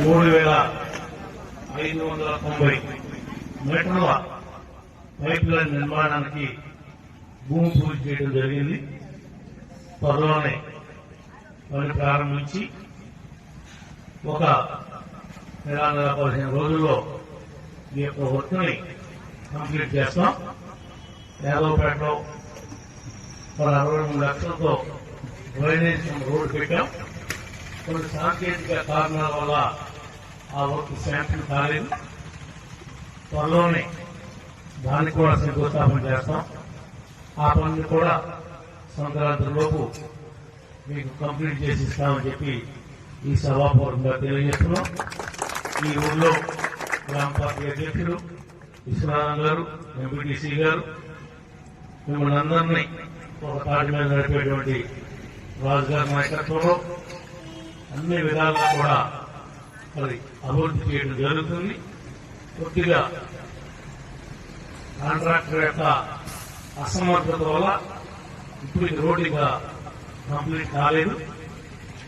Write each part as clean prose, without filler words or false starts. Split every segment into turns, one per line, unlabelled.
3,590 మీటర్ల pipe line నిర్మాణానికి భూమి పూజ చేయడం జరిగింది. త్వరలోనే పని ప్రారంభించి ఒక 15 రోజుల్లో ఈ యొక్క వర్క్ని కంప్లీట్ చేస్తాం. యాదవపేటలో 63 లక్షలతో డ్రైనేజ్ రోడ్డు పెట్టాం. కొన్ని సాంకేతిక కారణాల వల్ల ఆ వర్క్ శాంక్షన్ కాలేదు. త్వరలోనే దాన్ని కూడా శంకుస్థాపన చేస్తాం. ఆ పనులు కూడా సంక్రాంతి లోపు మీకు కంప్లీట్ చేసి ఇస్తామని చెప్పి ఈ సభాపూర్వకంగా తెలియజేస్తున్నాం. ఈ ఊళ్ళో గ్రామ పార్టీ అధ్యక్షులు విశ్వనాథం గారు, ఎంపీటీసీ గారు, మిమ్మల్ని అందరినీ ఒక తాటి మీద నడిపేటువంటి రాజుగారి నాయకత్వంలో అన్ని విధాలుగా కూడా మరి అభివృద్ధి చేయడం జరుగుతుంది. కొద్దిగా కాంట్రాక్టర్ యొక్క అసమర్థత వల్ల ఇప్పుడు ఇది రోడ్డుగా కంప్లీట్ కాలేదు.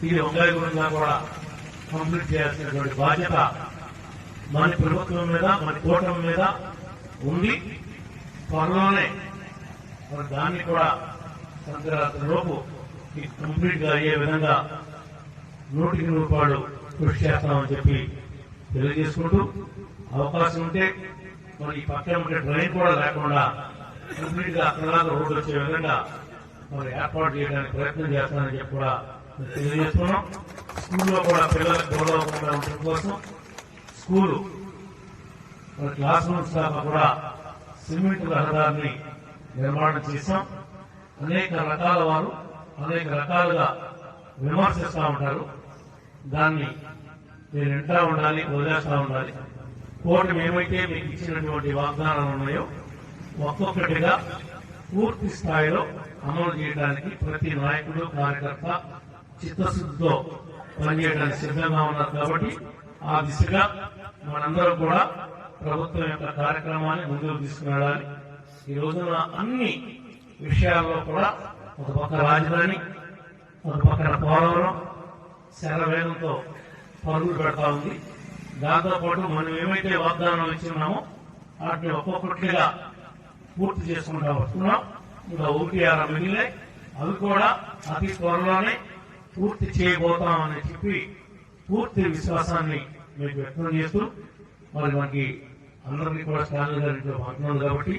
ఇది వంగాయగుణంగా కూడా కంప్లీట్ చేయాల్సినటువంటి బాధ్యత మన ప్రభుత్వం మీద, మన కూటమి మీద ఉంది. త్వరలోనే మరి దాన్ని కూడా సంక్రాంతి లోపు కంప్లీట్ గా అయ్యే విధంగా 100% కృషి చేస్తామని చెప్పి తెలియజేసుకుంటూ, అవకాశం ఉంటే మరి ఈ పక్కన ఉంటే డ్రైన్ కూడా లేకుండా కంప్లీట్ గా అక్కడ రోడ్డు వచ్చే విధంగా మరి ఏర్పాటు చేయడానికి ప్రయత్నం చేస్తానని చెప్పి కూడా తెలియజేస్తున్నాం. స్కూల్లో కూడా పిల్లలకు గౌరవకుండా ఉండడం కోసం స్కూలు మరి క్లాస్ రూమ్స్ దాకా కూడా సిమెంట్ రహదారిని నిర్మాణం చేశాం. అనేక రకాల వారు అనేక రకాలుగా విమర్శిస్తూ ఉంటారు. దాన్ని మీరు వింటా ఉండాలి, వదిలేస్తా ఉండాలి. కూటమి ఏమైతే మీకు ఇచ్చినటువంటి వాగ్దానాలు ఉన్నాయో ఒక్కొక్కటిగా పూర్తి స్థాయిలో అమలు చేయడానికి ప్రతి నాయకుడు, కార్యకర్త చిత్తశుద్ధితో పనిచేయడానికి సిద్ధంగా ఉన్నారు. కాబట్టి ఆ దిశగా మనందరం కూడా ప్రభుత్వం యొక్క కార్యక్రమాన్ని ముందుకు తీసుకువెళ్ళాలి. ఈ రోజున అన్ని విషయాల్లో కూడా ఒక పక్క రాజధాని, ఒక పక్కన పోలవరం శరవేగంతో పరుగులు పెడతా ఉంది. దాంతోపాటు మనం ఏమైతే వాగ్దానాలు ఇచ్చున్నామో వాటిని ఒక్కొక్కటిగా పూర్తి చేసుకుంటా వస్తున్నాం. ఇంకా 1-6 మిగిలినాయి. అవి కూడా అతి త్వరలోనే పూర్తి చేయబోతామని చెప్పి పూర్తి విశ్వాసాన్ని మీకు వ్యక్తం చేస్తూ మరి మనకి అందరికీ కూడా స్టాలిన్ గారి ఇంట్లో పంపుతుంది కాబట్టి